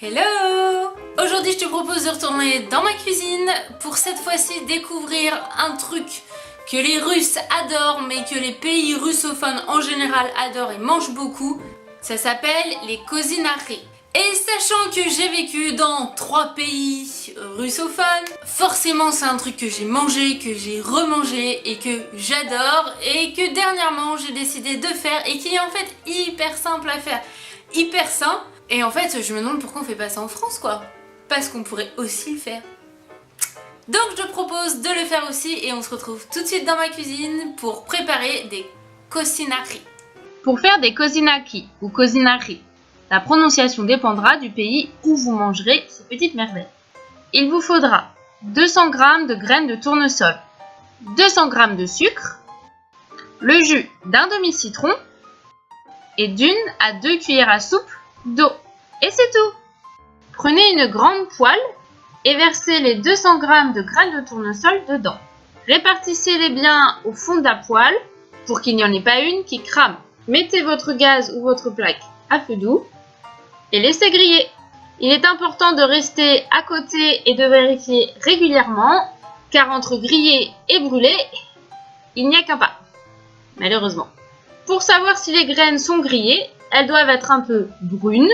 Hello! Aujourd'hui je te propose de retourner dans ma cuisine pour cette fois-ci découvrir un truc que les Russes adorent mais que les pays russophones en général adorent et mangent beaucoup. Ça s'appelle les cozinari. Et sachant que j'ai vécu dans 3 pays russophones, forcément c'est un truc que j'ai mangé, que j'ai remangé et que j'adore et que dernièrement j'ai décidé de faire et qui est en fait hyper simple à faire, hyper sain. Et en fait je me demande pourquoi on fait pas ça en France quoi, parce qu'on pourrait aussi le faire. Donc je te propose de le faire aussi et on se retrouve tout de suite dans ma cuisine pour préparer des cozinari. Pour faire des cozinaki ou cozinari, la prononciation dépendra du pays où vous mangerez ces petites merveilles. Il vous faudra 200 g de graines de tournesol, 200 g de sucre, le jus d'un demi-citron et d'1 à 2 cuillères à soupe d'eau. Et c'est tout! Prenez une grande poêle et versez les 200 g de graines de tournesol dedans. Répartissez-les bien au fond de la poêle pour qu'il n'y en ait pas une qui crame. Mettez votre gaz ou votre plaque à feu doux et laissez griller. Il est important de rester à côté et de vérifier régulièrement car entre griller et brûler, il n'y a qu'un pas, malheureusement. Pour savoir si les graines sont grillées, elles doivent être un peu brunes.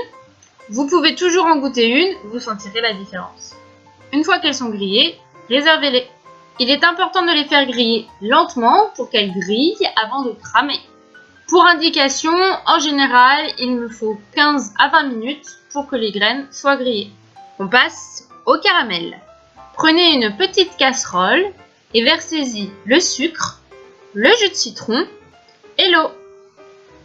Vous pouvez toujours en goûter une, vous sentirez la différence. Une fois qu'elles sont grillées, réservez-les. Il est important de les faire griller lentement pour qu'elles grillent avant de cramer. Pour indication, en général, il me faut 15 à 20 minutes pour que les graines soient grillées. On passe au caramel. Prenez une petite casserole et versez-y le sucre, le jus de citron et l'eau.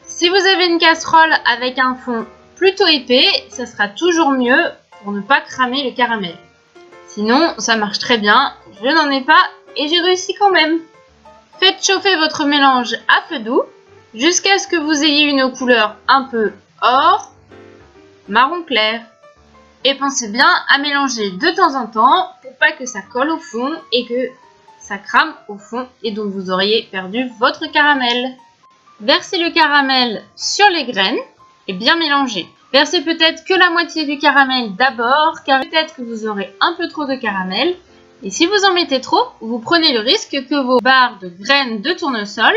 Si vous avez une casserole avec un fond plutôt épais, ça sera toujours mieux pour ne pas cramer le caramel. Sinon, ça marche très bien, je n'en ai pas et j'ai réussi quand même. Faites chauffer votre mélange à feu doux jusqu'à ce que vous ayez une couleur un peu or, marron clair. Et pensez bien à mélanger de temps en temps pour pas que ça colle au fond et que ça crame au fond et donc vous auriez perdu votre caramel. Versez le caramel sur les graines et bien mélanger. Versez peut-être que la moitié du caramel d'abord car peut-être que vous aurez un peu trop de caramel. Et si vous en mettez trop, vous prenez le risque que vos barres de graines de tournesol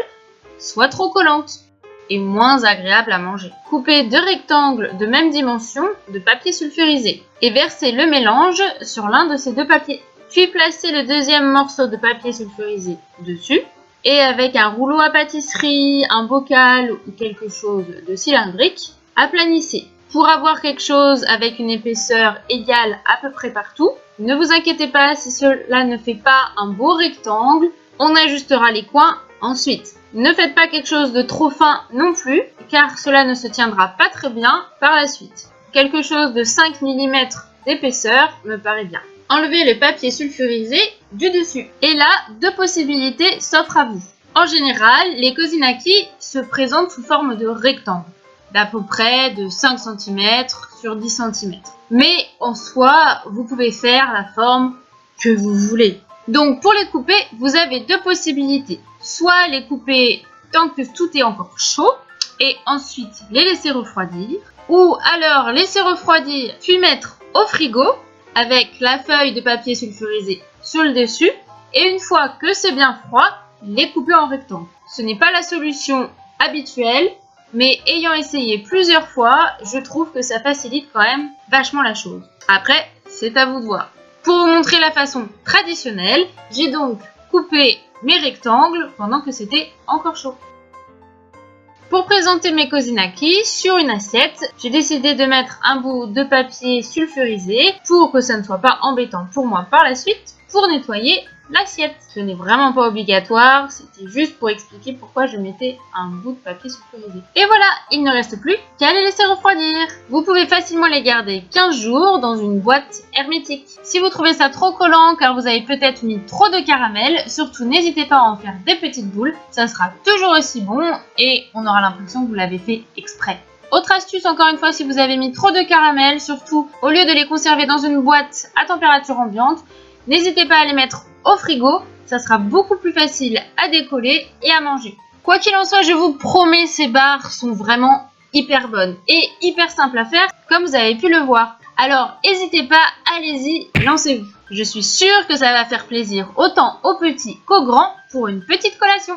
soient trop collantes et moins agréables à manger. Coupez 2 rectangles de même dimension de papier sulfurisé et versez le mélange sur l'un de ces 2 papiers. Puis placez le deuxième morceau de papier sulfurisé dessus et avec un rouleau à pâtisserie, un bocal ou quelque chose de cylindrique, aplanissez. Pour avoir quelque chose avec une épaisseur égale à peu près partout, ne vous inquiétez pas si cela ne fait pas un beau rectangle, on ajustera les coins ensuite. Ne faites pas quelque chose de trop fin non plus, car cela ne se tiendra pas très bien par la suite. Quelque chose de 5 mm d'épaisseur me paraît bien. Enlevez le papier sulfurisé du dessus. Et là, 2 possibilités s'offrent à vous. En général, les cozinaki se présentent sous forme de rectangle, d'à peu près de 5 cm sur 10 cm. Mais en soi, vous pouvez faire la forme que vous voulez. Donc pour les couper, vous avez 2 possibilités. Soit les couper tant que tout est encore chaud et ensuite les laisser refroidir. Ou alors laisser refroidir puis mettre au frigo avec la feuille de papier sulfurisé sur le dessus. Et une fois que c'est bien froid, les couper en rectangle. Ce n'est pas la solution habituelle, mais ayant essayé plusieurs fois, je trouve que ça facilite quand même vachement la chose. Après, c'est à vous de voir. Pour vous montrer la façon traditionnelle, j'ai donc coupé mes rectangles pendant que c'était encore chaud. Pour présenter mes cozinaki sur une assiette, j'ai décidé de mettre un bout de papier sulfurisé pour que ça ne soit pas embêtant pour moi par la suite pour nettoyer l'assiette. Ce n'est vraiment pas obligatoire, c'était juste pour expliquer pourquoi je mettais un bout de papier sulfurisé. Et voilà, il ne reste plus qu'à les laisser refroidir. Vous pouvez facilement les garder 15 jours dans une boîte hermétique. Si vous trouvez ça trop collant car vous avez peut-être mis trop de caramel, surtout n'hésitez pas à en faire des petites boules, ça sera toujours aussi bon et on aura l'impression que vous l'avez fait exprès. Autre astuce encore une fois, si vous avez mis trop de caramel, surtout au lieu de les conserver dans une boîte à température ambiante, n'hésitez pas à les mettre au frigo, ça sera beaucoup plus facile à décoller et à manger. Quoi qu'il en soit, je vous promets, ces barres sont vraiment hyper bonnes et hyper simples à faire, comme vous avez pu le voir. Alors, n'hésitez pas, allez-y, lancez-vous. Je suis sûre que ça va faire plaisir autant aux petits qu'aux grands pour une petite collation.